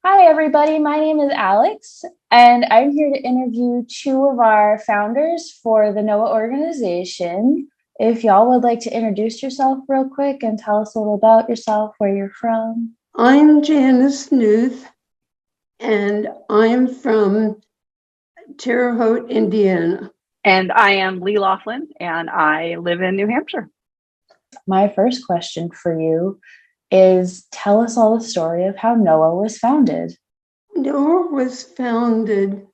Hi, everybody. My name is Alex, and I'm here to interview two of our founders for the NOAA organization. If y'all would like to introduce yourself real quick and tell us a little about yourself, where you're from. I'm Janice Knuth, and I'm from Terre Haute, Indiana. And I am Lee Laughlin, and I live in New Hampshire. My first question for you is tell us all the story of how NOAA was founded. NOAA was founded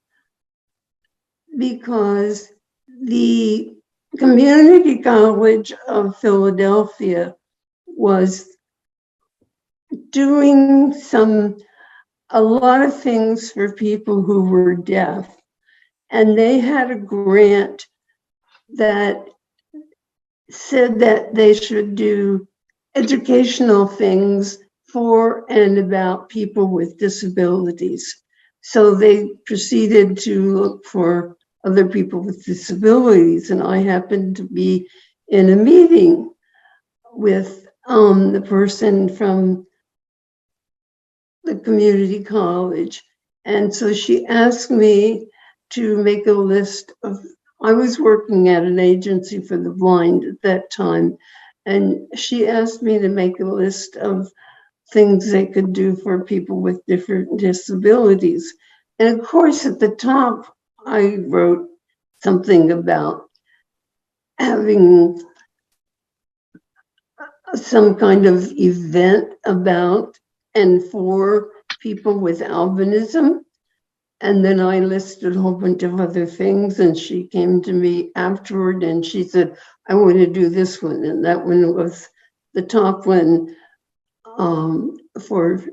because the Community College of Philadelphia was doing a lot of things for people who were deaf. And they had a grant that said that they should do educational things for and about people with disabilities. So they proceeded to look for other people with disabilities. And I happened to be in a meeting with the person from the community college. And so she asked me to make a list of, I was working at an agency for the blind at that time. And she asked me to make a list of things they could do for people with different disabilities. And of course, at the top, I wrote something about having some kind of event about and for people with albinism. And then I listed a whole bunch of other things, and she came to me afterward and she said, I want to do this one. And that one was the top one for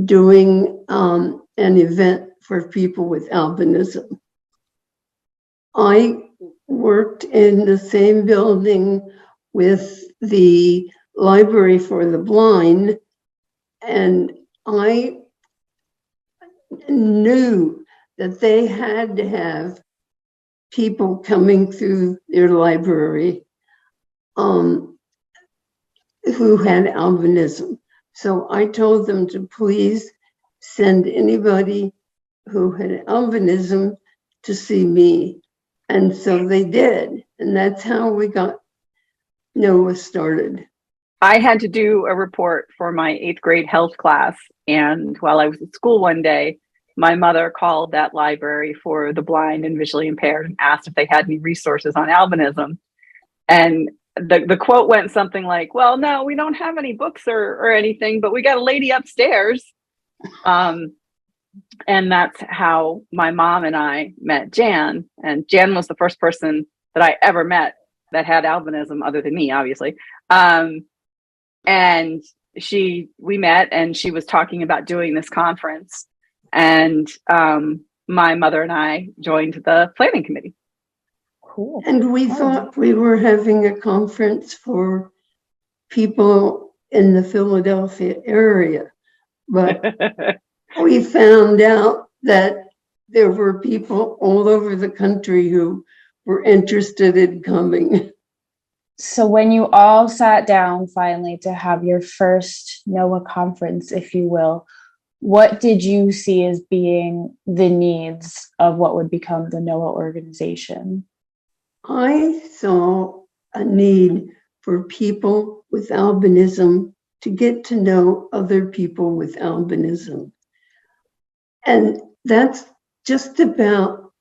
doing an event for people with albinism. I worked in the same building with the Library for the Blind, and I knew that they had to have people coming through their library who had albinism. So I told them to please send anybody who had albinism to see me. And so they did. And that's how we got NOAA started. I had to do a report for my 8th grade health class. And while I was at school one day, my mother called that library for the blind and visually impaired and asked if they had any resources on albinism. And the quote went something like, well, no, we don't have any books or anything, but we got a lady upstairs. And that's how my mom and I met Jan. And Jan was the first person that I ever met that had albinism, other than me, obviously. And we met, and she was talking about doing this conference. And my mother and I joined the planning committee. Cool. And we thought we were having a conference for people in the Philadelphia area, but we found out that there were people all over the country who were interested in coming. So when you all sat down finally to have your first NOAA conference, if you will, what did you see as being the needs of what would become the NOAA organization? I saw a need for people with albinism to get to know other people with albinism. And that's just about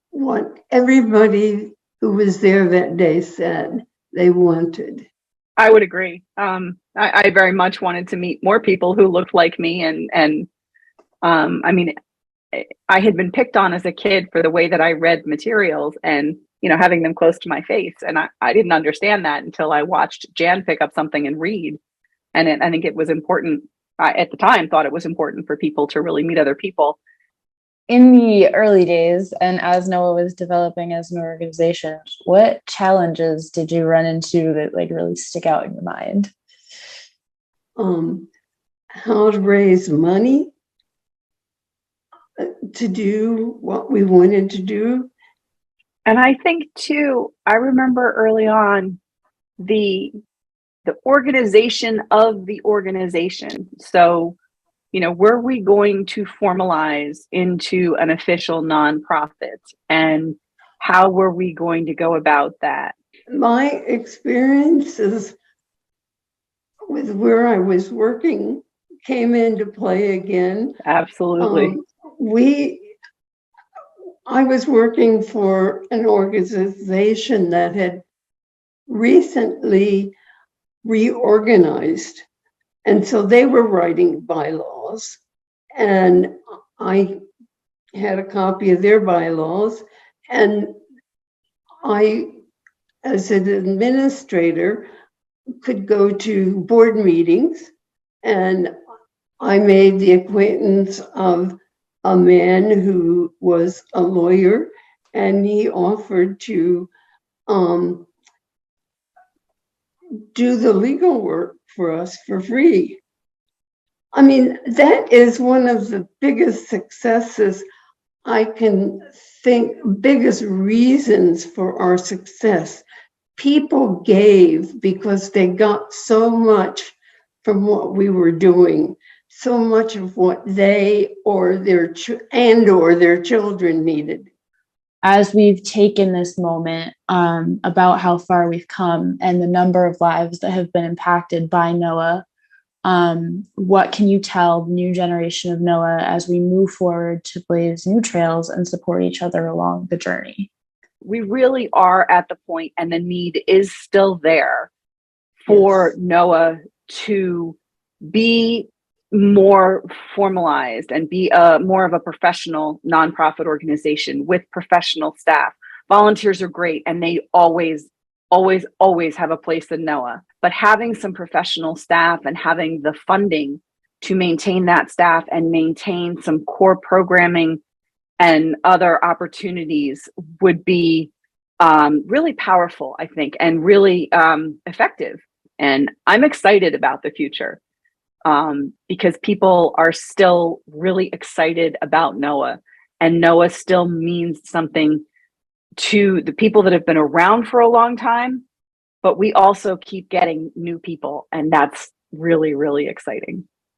what everybody who was there that day said they wanted. I would agree. I very much wanted to meet more people who looked like me. And I mean, I had been picked on as a kid for the way that I read materials and, having them close to my face. And I didn't understand that until I watched Jan pick up something and read. And I think it was important. I, at the time, thought it was important for people to really meet other people. In the early days, and as NOAA was developing as an organization, what challenges did you run into that really stick out in your mind? How to raise money to do what we wanted to do. And I think too, I remember early on the organization of the organization. So were we going to formalize into an official nonprofit, and how were we going to go about that? My experiences with where I was working came into play again. Absolutely. I was working for an organization that had recently reorganized. And so they were writing bylaws, and I had a copy of their bylaws, and I, as an administrator, could go to board meetings, and I made the acquaintance of a man who was a lawyer, and he offered to do the legal work for us for free. I mean, that is one of the biggest successes I can think, biggest reasons for our success. People gave because they got so much from what we were doing, so much of what they or their children needed. As we've taken this moment about how far we've come and the number of lives that have been impacted by NOAA, what can you tell the new generation of NOAA as we move forward to blaze new trails and support each other along the journey? We really are at the point, and the need is still there for NOAA to be more formalized and be more of a professional nonprofit organization with professional staff. Volunteers are great, and they always have a place in NOAA. But having some professional staff and having the funding to maintain that staff and maintain some core programming and other opportunities would be really powerful, I think, and really effective. And I'm excited about the future because people are still really excited about NOAA, and NOAA still means something to the people that have been around for a long time, but we also keep getting new people, and that's really, really exciting.